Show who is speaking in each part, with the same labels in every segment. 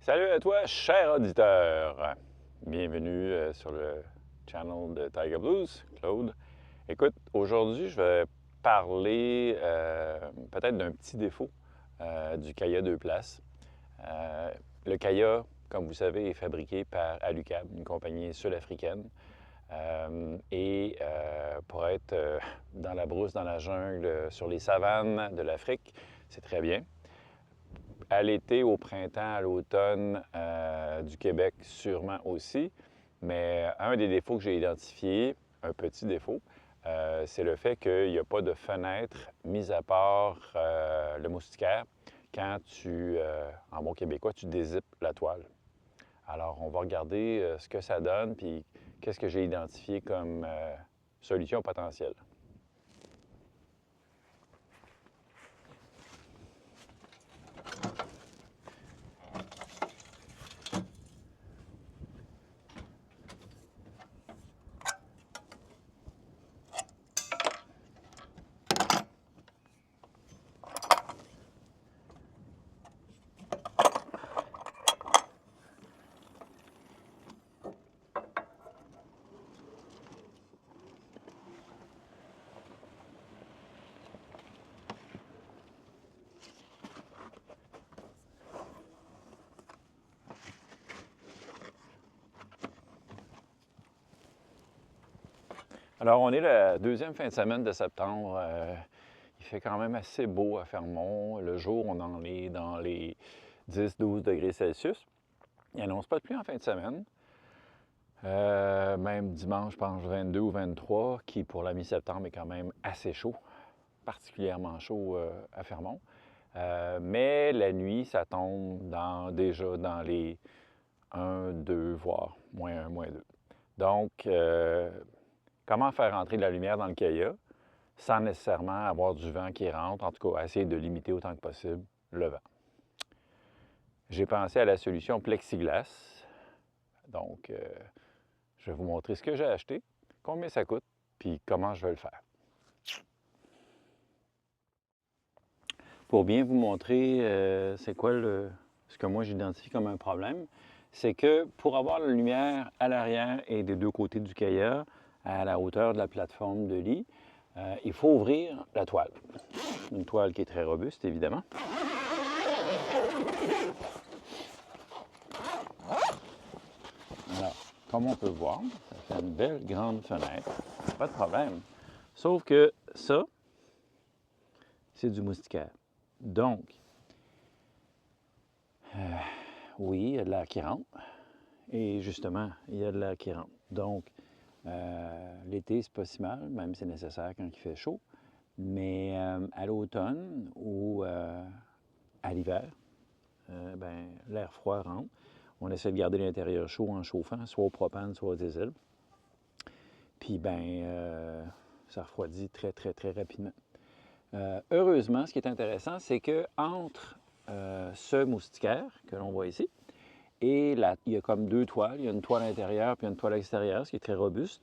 Speaker 1: Salut à toi, cher auditeur. Bienvenue sur le channel de Tiger Blues, Claude. Écoute, aujourd'hui, je vais parler peut-être d'un petit défaut du Kaya 2 places. Le Kaya, comme vous savez, est fabriqué par Alucab, une compagnie sud-africaine. Pour être dans la brousse, dans la jungle, sur les savanes de l'Afrique, c'est très bien. À l'été, au printemps, à l'automne, du Québec sûrement aussi. Mais un des défauts que j'ai identifié, un petit défaut, c'est le fait qu'il n'y a pas de fenêtre, mis à part le moustiquaire, quand en bon québécois, tu dézippes la toile. Alors, on va regarder ce que ça donne, puis qu'est-ce que j'ai identifié comme solution potentielle. Alors, on est la deuxième fin de semaine de septembre. Il fait quand même assez beau à Fermont. Le jour, on en est dans les 10-12 degrés Celsius. Il n'annonce pas de pluie en fin de semaine. Même dimanche, je pense 22 ou 23, qui pour la mi-septembre est quand même assez chaud, particulièrement chaud à Fermont. Mais la nuit, ça tombe déjà dans les 1, 2, voire moins 1, moins 2. Donc, comment faire entrer de la lumière dans le Kaya sans nécessairement avoir du vent qui rentre, en tout cas, essayer de limiter autant que possible le vent. J'ai pensé à la solution plexiglas. Donc, je vais vous montrer ce que j'ai acheté, combien ça coûte, puis comment je vais le faire. Pour bien vous montrer c'est quoi ce que moi j'identifie comme un problème, c'est que pour avoir la lumière à l'arrière et des deux côtés du Kaya, à la hauteur de la plateforme de lit, il faut ouvrir la toile. Une toile qui est très robuste, évidemment. Alors, comme on peut voir, ça fait une belle grande fenêtre. Pas de problème. Sauf que ça, c'est du moustiquaire. Donc, oui, il y a de l'air qui rentre. Et justement, il y a de l'air qui rentre. Donc, l'été, c'est pas si mal, même si c'est nécessaire quand il fait chaud. Mais à l'automne ou à l'hiver, l'air froid rentre. On essaie de garder l'intérieur chaud en chauffant, soit au propane, soit au diesel. Puis, ça refroidit très, très, très rapidement. Heureusement, ce qui est intéressant, c'est qu'entre ce moustiquaire que l'on voit ici et il y a comme deux toiles. Il y a une toile intérieure puis une toile extérieure, ce qui est très robuste.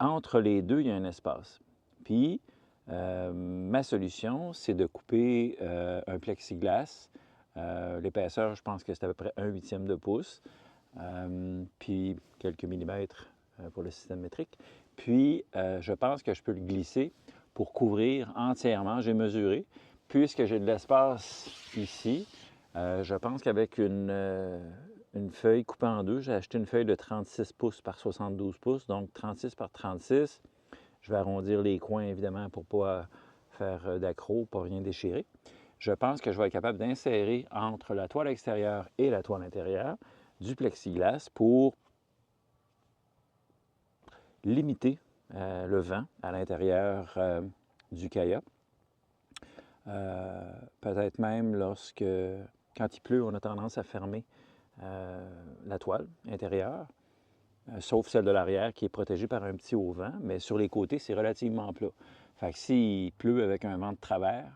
Speaker 1: Entre les deux, il y a un espace. Puis, ma solution, c'est de couper un plexiglas. L'épaisseur, je pense que c'est à peu près 1/8 de pouce. Puis quelques millimètres pour le système métrique. Puis, je pense que je peux le glisser pour couvrir entièrement. J'ai mesuré. Puisque j'ai de l'espace ici, je pense qu'avec une feuille coupée en deux, j'ai acheté une feuille de 36 pouces par 72 pouces, donc 36 par 36. Je vais arrondir les coins, évidemment, pour ne pas faire d'accroc, pas rien déchirer. Je pense que je vais être capable d'insérer entre la toile extérieure et la toile intérieure du plexiglas pour limiter le vent à l'intérieur du Kaya. Peut-être même quand il pleut, on a tendance à fermer la toile intérieure, sauf celle de l'arrière qui est protégée par un petit haut-vent, mais sur les côtés, c'est relativement plat. Fait que s'il pleut avec un vent de travers,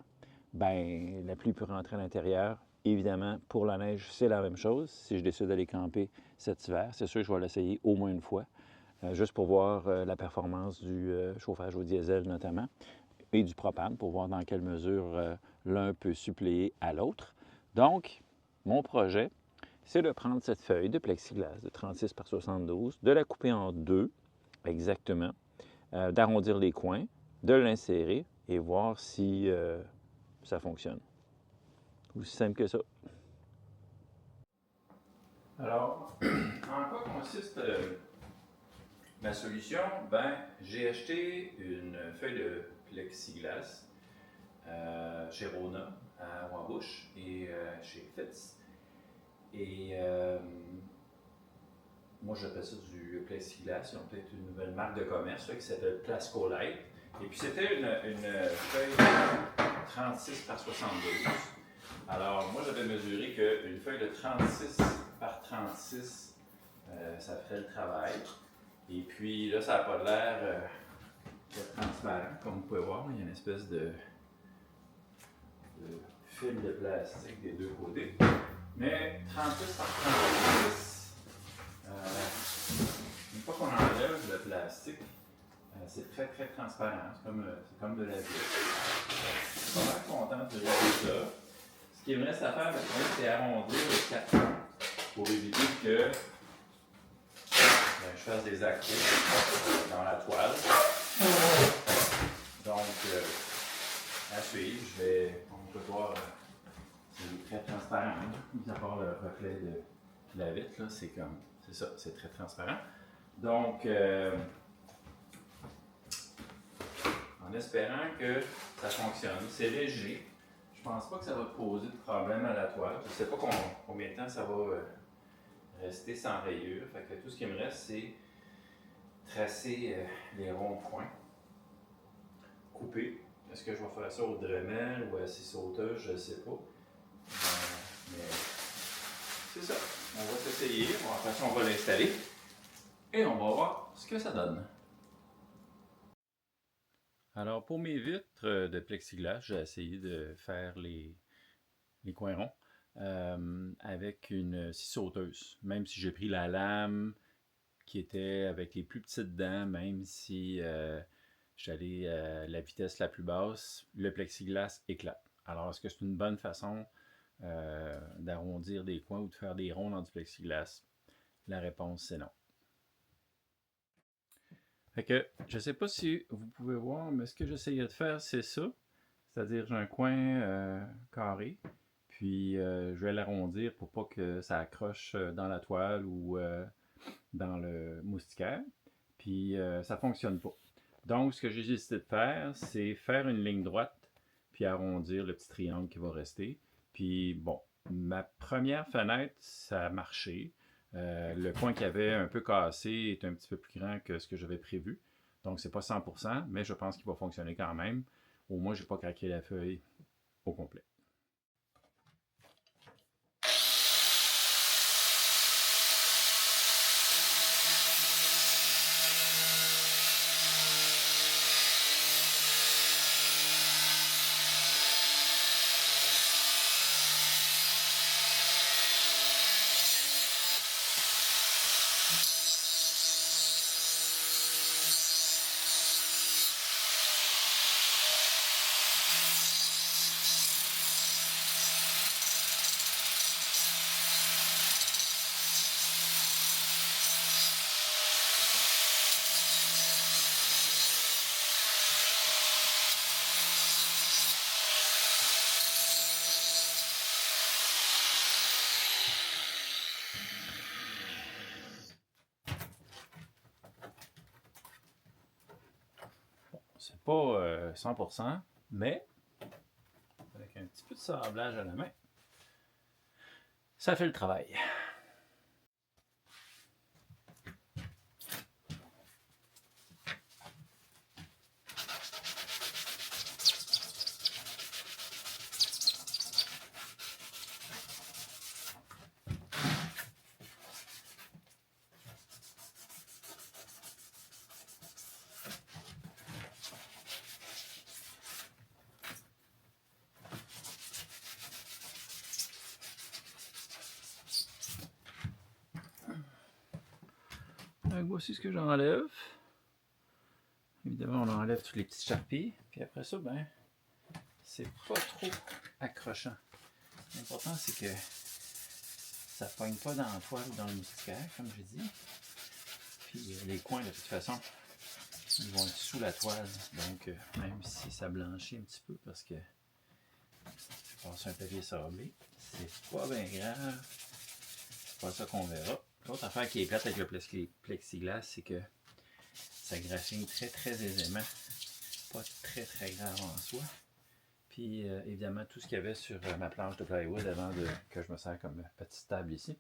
Speaker 1: la pluie peut rentrer à l'intérieur. Évidemment, pour la neige, c'est la même chose. Si je décide d'aller camper cet hiver, c'est sûr que je vais l'essayer au moins une fois, juste pour voir la performance du chauffage au diesel notamment, et du propane, pour voir dans quelle mesure l'un peut suppléer à l'autre. Donc, mon projet, c'est de prendre cette feuille de plexiglas de 36 par 72, de la couper en deux, exactement, d'arrondir les coins, de l'insérer et voir si ça fonctionne. Aussi simple que ça. Alors, en quoi consiste ma solution? Ben, j'ai acheté une feuille de plexiglas chez Rona, à Wabush et chez Fitz. Et moi, j'appelle ça du plexiglas. Ils ont peut-être une nouvelle marque de commerce là, qui s'appelle Plascolite. Et puis, c'était une feuille 36 par 72. Alors, moi, j'avais mesuré qu'une feuille de 36 par 36, ça ferait le travail. Et puis, là, ça n'a pas l'air transparent. Comme vous pouvez voir, il y a une espèce de fil de plastique des deux côtés. Mais 36 par 36, une fois qu'on enlève le plastique, c'est très très transparent. C'est comme de la vitre. Je suis vraiment content du résultat. Ce qu'il me reste à faire maintenant, c'est arrondir les quatre coins pour éviter que je fasse des accros dans la toile. Donc, à suivre, on peut voir, c'est très transparent, mis à part le reflet de la vitre, là, c'est ça, c'est très transparent. Donc, en espérant que ça fonctionne, c'est léger. Je pense pas que ça va poser de problème à la toile. Je ne sais pas combien de temps ça va rester sans rayures. Fait que tout ce qui me reste, c'est tracer les ronds-points, couper. Est-ce que je vais faire ça au Dremel ou à scie sauteuse, je ne sais pas. Mais c'est ça. On va s'essayer. Après ça, on va l'installer. Et on va voir ce que ça donne. Alors, pour mes vitres de plexiglas, j'ai essayé de faire les coins ronds avec une scie sauteuse. Même si j'ai pris la lame qui était avec les plus petites dents, même si j'allais à la vitesse la plus basse, le plexiglas éclate. Alors, est-ce que c'est une bonne façon d'arrondir des coins ou de faire des ronds dans du plexiglas? La réponse, c'est non. Fait que, je ne sais pas si vous pouvez voir, mais ce que j'essayais de faire, c'est ça. C'est-à-dire, j'ai un coin carré, puis je vais l'arrondir pour pas que ça accroche dans la toile ou dans le moustiquaire. Puis ça ne fonctionne pas. Donc, ce que j'ai décidé de faire, c'est faire une ligne droite, puis arrondir le petit triangle qui va rester. Puis bon, ma première fenêtre, ça a marché. Le coin qui avait un peu cassé est un petit peu plus grand que ce que j'avais prévu. Donc, c'est pas 100%, mais je pense qu'il va fonctionner quand même. Au moins, je n'ai pas craqué la feuille au complet. C'est pas 100%, mais avec un petit peu de sablage à la main, ça fait le travail. Donc, voici ce que j'enlève. Évidemment, on enlève tous les petits charpies. Puis après ça, ben, c'est pas trop accrochant. L'important, c'est que ça ne pogne pas dans la toile ou dans le moustiquaire, comme je dis. Puis les coins, de toute façon, ils vont être sous la toile. Donc, même si ça blanchit un petit peu, parce que je passe un papier sablé, c'est pas bien grave. C'est pas ça qu'on verra. L'autre affaire qui est plate avec le plexiglas, c'est que ça graphine très aisément. Pas très grave en soi. Puis évidemment, tout ce qu'il y avait sur ma planche de plywood avant que je me sers comme petite table ici,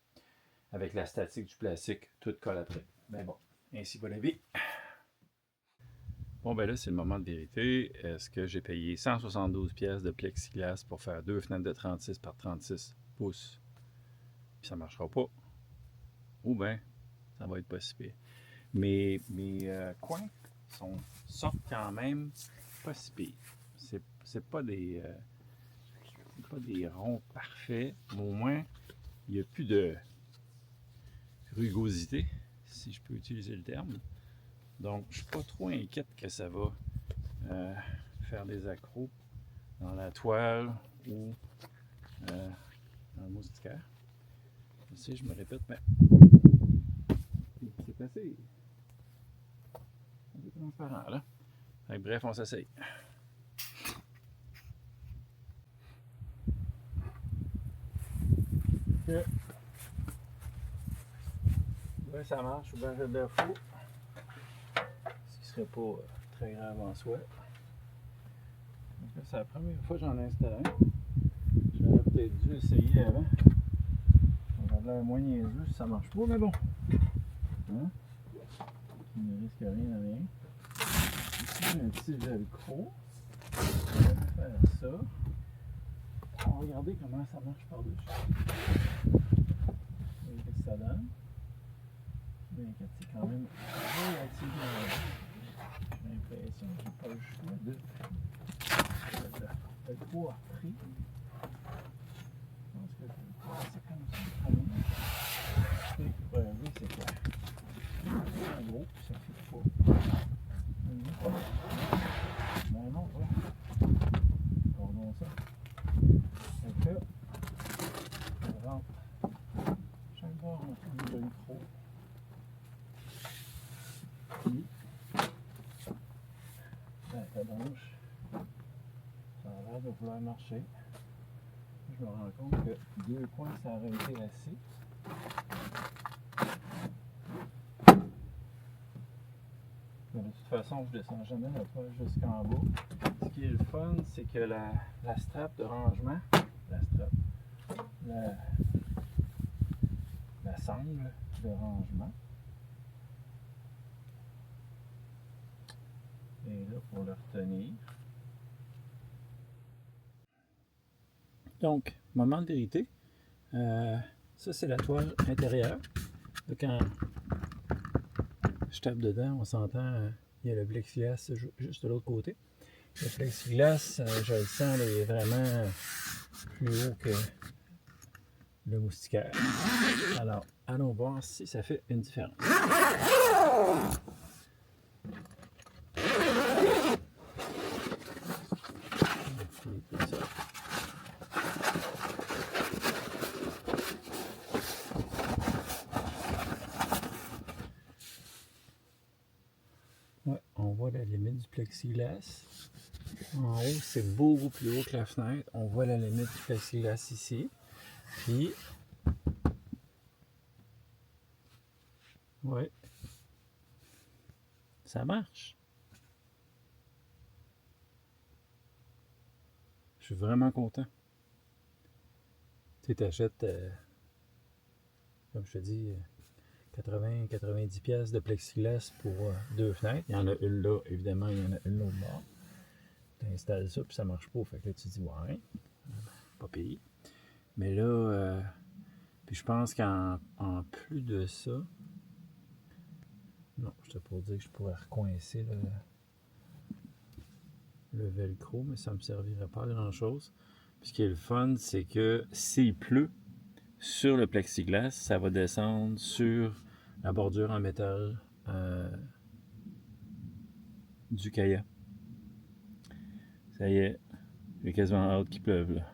Speaker 1: avec la statique du plastique, tout colle après. Mais bon, ainsi va la vie. Bon, ben là, c'est le moment de vérité. Est-ce que j'ai payé 172 pièces de plexiglas pour faire 2 fenêtres de 36 par 36 pouces, puis ça ne marchera pas? Ou bien, ça va être pas si pire. Mes coins sortent quand même pas si pire. C'est pas des ronds parfaits, mais au moins, il n'y a plus de rugosité, si je peux utiliser le terme. Donc, je ne suis pas trop inquiète que ça va faire des accros dans la toile ou dans le moustiquaire. Je sais, je me répète, mais c'est assez transparent, là. Donc, bref, on s'essaye. Okay. Ben, ça marche, ou bien j'ai de la fou. Ce qui serait pas très grave en soi. Donc là, c'est la première fois que j'en installe un. J'aurais peut-être dû essayer avant. On va l'air moins niaiseux si ça marche pas, mais bon. Hein? Il ne risque rien à rien. Ici, un petit velcro. On va faire ça. On va regarder comment ça marche par-dessus. Qu'est-ce que ça donne? Bien, c'est quand même relativement. J'ai l'impression que j'ai pas le choix de. Le poids pris. Je pense que je vais le passer comme ça. Et oui, c'est clair. En gros, ça fait pas. Mais non, voilà. Regardons ça. Donc là, on rentre chaque bord en train de micro. Puis, la branche, ça a l'air de vouloir marcher. Je me rends compte que 2 coins, ça aurait été assez. Mais de toute façon, je ne descends jamais la toile jusqu'en bas. Ce qui est le fun, c'est que la strap de rangement, la sangle de rangement est là pour le retenir. Donc, moment de vérité. Ça, c'est la toile intérieure. Quand je tape dedans, on s'entend, il y a le plexiglas juste de l'autre côté. Le plexiglas, je le sens, il est vraiment plus haut que le moustiquaire. Alors, allons voir si ça fait une différence. Ouais, on voit la limite du plexiglas. En haut, c'est beaucoup plus haut que la fenêtre. On voit la limite du plexiglas ici. Puis, ouais, ça marche. Je suis vraiment content. Tu t'achètes, comme je te dis, 80-90 pièces de plexiglas pour 2 fenêtres. Il y en a une là, évidemment, il y en a une l'autre bord. Tu installes ça, puis ça marche pas. Fait que là, tu dis, ouais, pas payé. Mais là, puis je pense qu'en plus de ça, non, je t'ai pour dire que je pourrais recoincer le velcro, mais ça ne me servirait pas à grand-chose. Puis ce qui est le fun, c'est que s'il pleut sur le plexiglas, ça va descendre sur la bordure en métal du kayak. Ça y est, j'ai quasiment hâte qu'il pleuve là.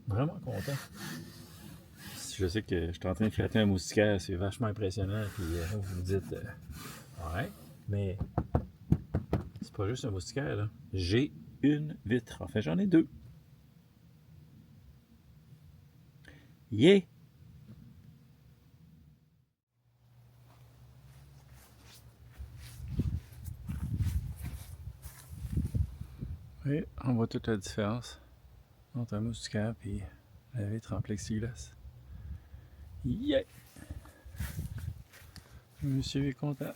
Speaker 1: Vraiment content. Je sais que je suis en train de flatter un moustiquaire, c'est vachement impressionnant. Puis vous me dites, ouais, mais c'est pas juste un moustiquaire, là. J'ai une vitre. En fait, j'en ai deux. Yeah! Oui, on voit toute la différence entre un moustiquaire et la vitre en plexiglas. Yeah! Monsieur est content.